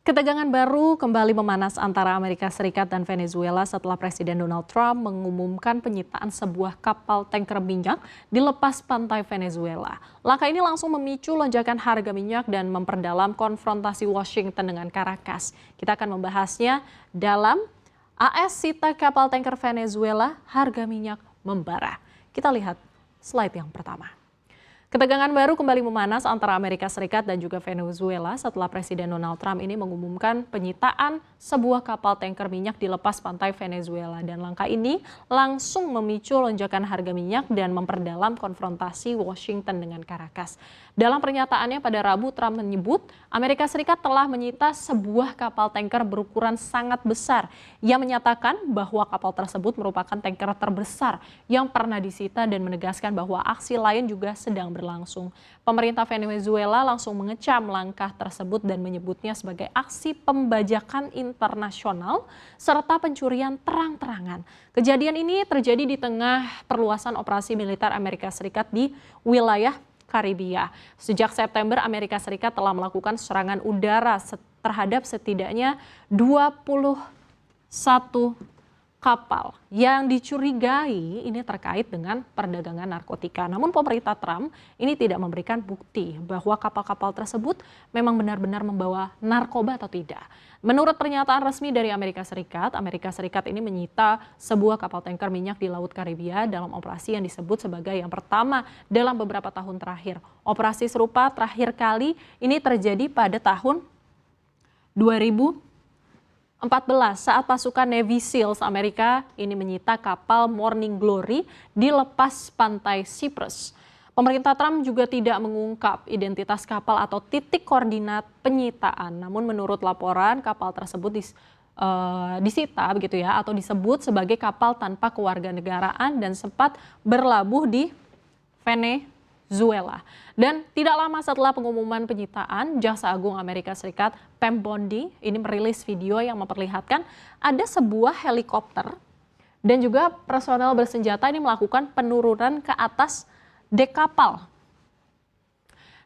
Ketegangan baru kembali memanas antara Amerika Serikat dan Venezuela setelah Presiden Donald Trump mengumumkan penyitaan sebuah kapal tanker minyak di lepas pantai Venezuela. Langkah ini langsung memicu lonjakan harga minyak dan memperdalam konfrontasi Washington dengan Caracas. Kita akan membahasnya dalam AS sita kapal tanker Venezuela, harga minyak membara. Kita lihat slide yang pertama. Ketegangan baru kembali memanas antara Amerika Serikat dan juga Venezuela setelah Presiden Donald Trump ini mengumumkan penyitaan sebuah kapal tanker minyak di lepas pantai Venezuela. Dan langkah ini langsung memicu lonjakan harga minyak dan memperdalam konfrontasi Washington dengan Caracas. Dalam pernyataannya pada Rabu, Trump menyebut Amerika Serikat telah menyita sebuah kapal tanker berukuran sangat besar. Ia menyatakan bahwa kapal tersebut merupakan tanker terbesar yang pernah disita dan menegaskan bahwa aksi lain juga sedang berlangsung. Pemerintah Venezuela langsung mengecam langkah tersebut dan menyebutnya sebagai aksi pembajakan internasional serta pencurian terang-terangan. Kejadian ini terjadi di tengah perluasan operasi militer Amerika Serikat di wilayah Karibia. Sejak September, Amerika Serikat telah melakukan serangan udara terhadap setidaknya 21 kapal yang dicurigai ini terkait dengan perdagangan narkotika. Namun pemerintah Trump ini tidak memberikan bukti bahwa kapal-kapal tersebut memang benar-benar membawa narkoba atau tidak. Menurut pernyataan resmi dari Amerika Serikat ini menyita sebuah kapal tanker minyak di Laut Karibia dalam operasi yang disebut sebagai yang pertama dalam beberapa tahun terakhir. Operasi serupa terakhir kali ini terjadi pada tahun 2014 saat pasukan Navy SEALs Amerika ini menyita kapal Morning Glory di lepas pantai Cyprus. Pemerintah Trump juga tidak mengungkap identitas kapal atau titik koordinat penyitaan. Namun menurut laporan kapal tersebut disita begitu ya atau disebut sebagai kapal tanpa kewarganegaraan dan sempat berlabuh di Venezuela. Dan tidak lama setelah pengumuman penyitaan, Jaksa Agung Amerika Serikat Pam Bondi ini merilis video yang memperlihatkan ada sebuah helikopter dan juga personel bersenjata ini melakukan penurunan ke atas dek kapal.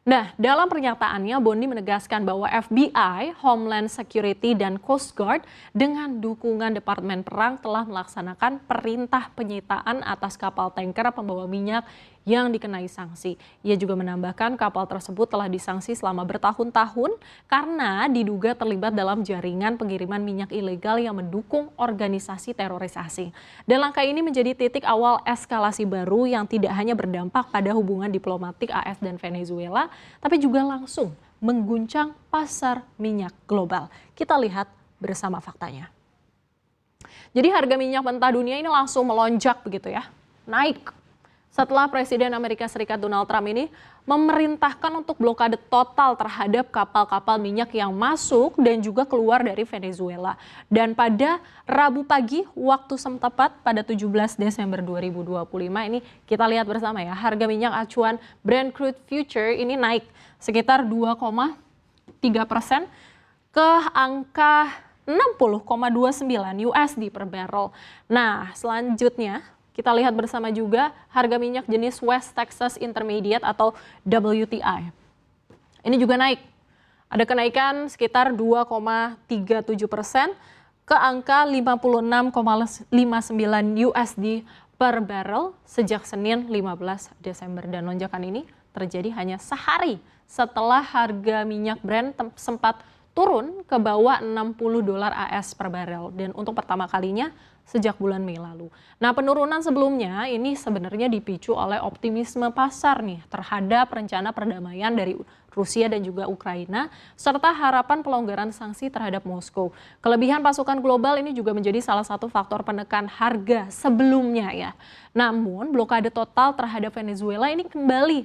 Nah, dalam pernyataannya Bondi menegaskan bahwa FBI, Homeland Security, dan Coast Guard dengan dukungan Departemen Perang telah melaksanakan perintah penyitaan atas kapal tanker pembawa minyak yang dikenai sanksi. Ia juga menambahkan kapal tersebut telah disanksi selama bertahun-tahun karena diduga terlibat dalam jaringan pengiriman minyak ilegal yang mendukung organisasi terorisasi. Dan langkah ini menjadi titik awal eskalasi baru yang tidak hanya berdampak pada hubungan diplomatik AS dan Venezuela, tapi juga langsung mengguncang pasar minyak global. Kita lihat bersama faktanya. Jadi harga minyak mentah dunia ini langsung melonjak begitu ya, naik. Setelah Presiden Amerika Serikat Donald Trump ini memerintahkan untuk blokade total terhadap kapal-kapal minyak yang masuk dan juga keluar dari Venezuela. Dan pada Rabu pagi waktu setempat pada 17 Desember 2025 ini kita lihat bersama ya, harga minyak acuan Brent Crude Future ini naik sekitar 2,3% ke angka 60,29 USD per barrel. Nah, selanjutnya kita lihat bersama juga harga minyak jenis West Texas Intermediate atau WTI. Ini juga naik. Ada kenaikan sekitar 2,37% ke angka 56,59 USD per barrel sejak Senin 15 Desember. Dan lonjakan ini terjadi hanya sehari setelah harga minyak Brent sempat turun ke bawah $60 AS per barel dan untuk pertama kalinya sejak bulan Mei lalu. Nah, penurunan sebelumnya ini sebenarnya dipicu oleh optimisme pasar nih terhadap rencana perdamaian dari Rusia dan juga Ukraina serta harapan pelonggaran sanksi terhadap Moskow. Kelebihan pasokan global ini juga menjadi salah satu faktor penekan harga sebelumnya ya. Namun, blokade total terhadap Venezuela ini kembali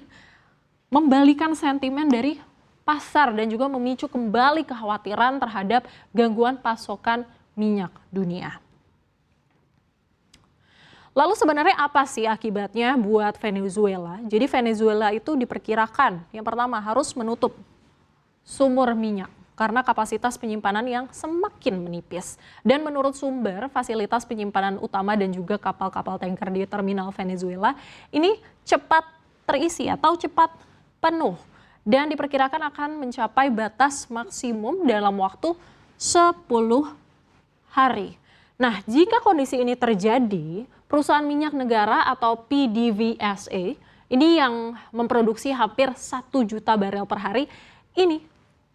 membalikan sentimen dari pasar dan juga memicu kembali kekhawatiran terhadap gangguan pasokan minyak dunia. Lalu sebenarnya apa sih akibatnya buat Venezuela? Jadi Venezuela itu diperkirakan yang pertama harus menutup sumur minyak karena kapasitas penyimpanan yang semakin menipis. Dan menurut sumber, fasilitas penyimpanan utama dan juga kapal-kapal tanker di terminal Venezuela ini cepat terisi atau cepat penuh. dan diperkirakan akan mencapai batas maksimum dalam waktu 10 hari. Nah, jika kondisi ini terjadi, perusahaan minyak negara atau PDVSA ini yang memproduksi hampir 1 juta barel per hari ini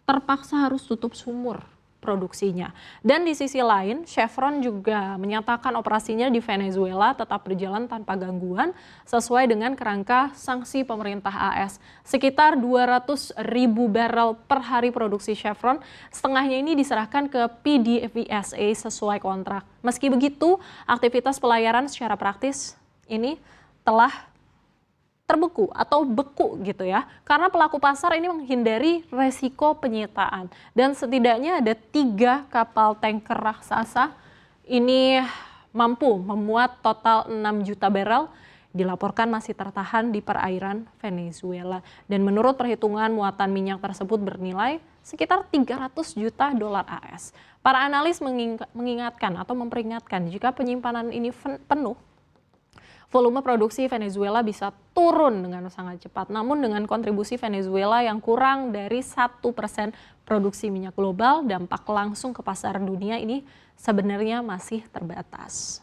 terpaksa harus tutup sumur produksinya. Dan di sisi lain, Chevron juga menyatakan operasinya di Venezuela tetap berjalan tanpa gangguan sesuai dengan kerangka sanksi pemerintah AS. Sekitar 200.000 barel per hari produksi Chevron, setengahnya ini diserahkan ke PDVSA sesuai kontrak. Meski begitu, aktivitas pelayaran secara praktis ini telah terbeku atau beku gitu ya, karena pelaku pasar ini menghindari resiko penyitaan. Dan setidaknya ada 3 kapal tanker raksasa ini mampu memuat total 6 juta barel, dilaporkan masih tertahan di perairan Venezuela. Dan menurut perhitungan, muatan minyak tersebut bernilai sekitar 300 juta dolar AS. Para analis mengingatkan atau memperingatkan jika penyimpanan ini penuh, volume produksi Venezuela bisa turun dengan sangat cepat. Namun dengan kontribusi Venezuela yang kurang dari 1% produksi minyak global, dampak langsung ke pasar dunia ini sebenarnya masih terbatas.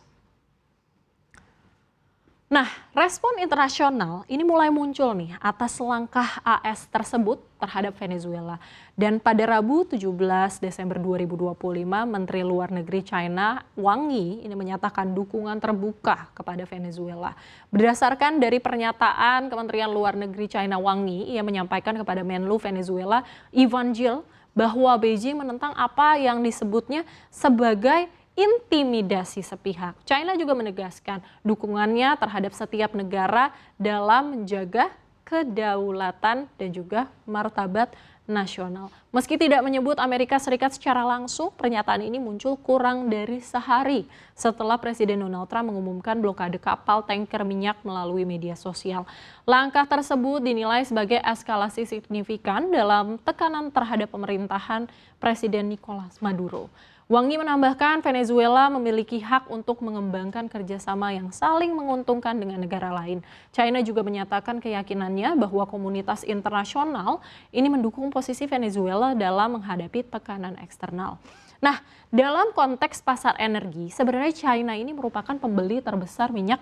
Nah, respon internasional ini mulai muncul nih atas langkah AS tersebut terhadap Venezuela. Dan pada Rabu 17 Desember 2025, Menteri Luar Negeri China Wang Yi ini menyatakan dukungan terbuka kepada Venezuela. Berdasarkan dari pernyataan Kementerian Luar Negeri China Wang Yi, ia menyampaikan kepada Menlu Venezuela Ivan Gil bahwa Beijing menentang apa yang disebutnya sebagai intimidasi sepihak. China juga menegaskan dukungannya terhadap setiap negara dalam menjaga kedaulatan dan juga martabat nasional. Meski tidak menyebut Amerika Serikat secara langsung, pernyataan ini muncul kurang dari sehari setelah Presiden Donald Trump mengumumkan blokade kapal tanker minyak melalui media sosial. Langkah tersebut dinilai sebagai eskalasi signifikan dalam tekanan terhadap pemerintahan Presiden Nicolas Maduro. Wang Yi menambahkan Venezuela memiliki hak untuk mengembangkan kerjasama yang saling menguntungkan dengan negara lain. China juga menyatakan keyakinannya bahwa komunitas internasional ini mendukung posisi Venezuela dalam menghadapi tekanan eksternal. Nah, dalam konteks pasar energi, sebenarnya China ini merupakan pembeli terbesar minyak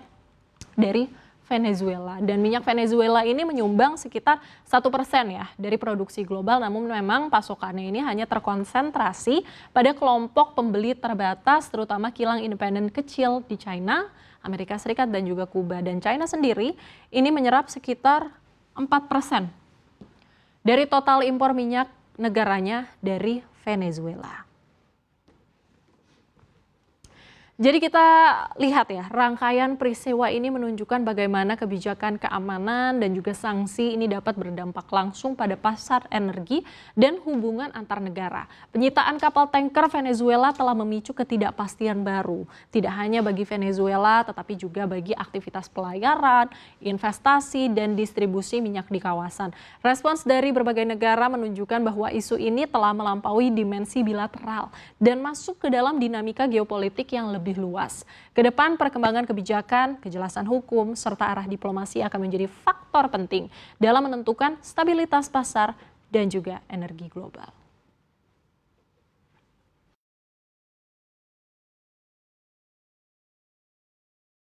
dari Venezuela, dan minyak Venezuela ini menyumbang sekitar 1% ya dari produksi global, namun memang pasokannya ini hanya terkonsentrasi pada kelompok pembeli terbatas, terutama kilang independen kecil di China, Amerika Serikat dan juga Kuba. Dan China sendiri ini menyerap sekitar 4% dari total impor minyak negaranya dari Venezuela. Jadi kita lihat ya, rangkaian peristiwa ini menunjukkan bagaimana kebijakan keamanan dan juga sanksi ini dapat berdampak langsung pada pasar energi dan hubungan antar negara. Penyitaan kapal tanker Venezuela telah memicu ketidakpastian baru, tidak hanya bagi Venezuela tetapi juga bagi aktivitas pelayaran, investasi, dan distribusi minyak di kawasan. Respons dari berbagai negara menunjukkan bahwa isu ini telah melampaui dimensi bilateral dan masuk ke dalam dinamika geopolitik yang lebih luas. Kedepan perkembangan kebijakan, kejelasan hukum, serta arah diplomasi akan menjadi faktor penting dalam menentukan stabilitas pasar dan juga energi global.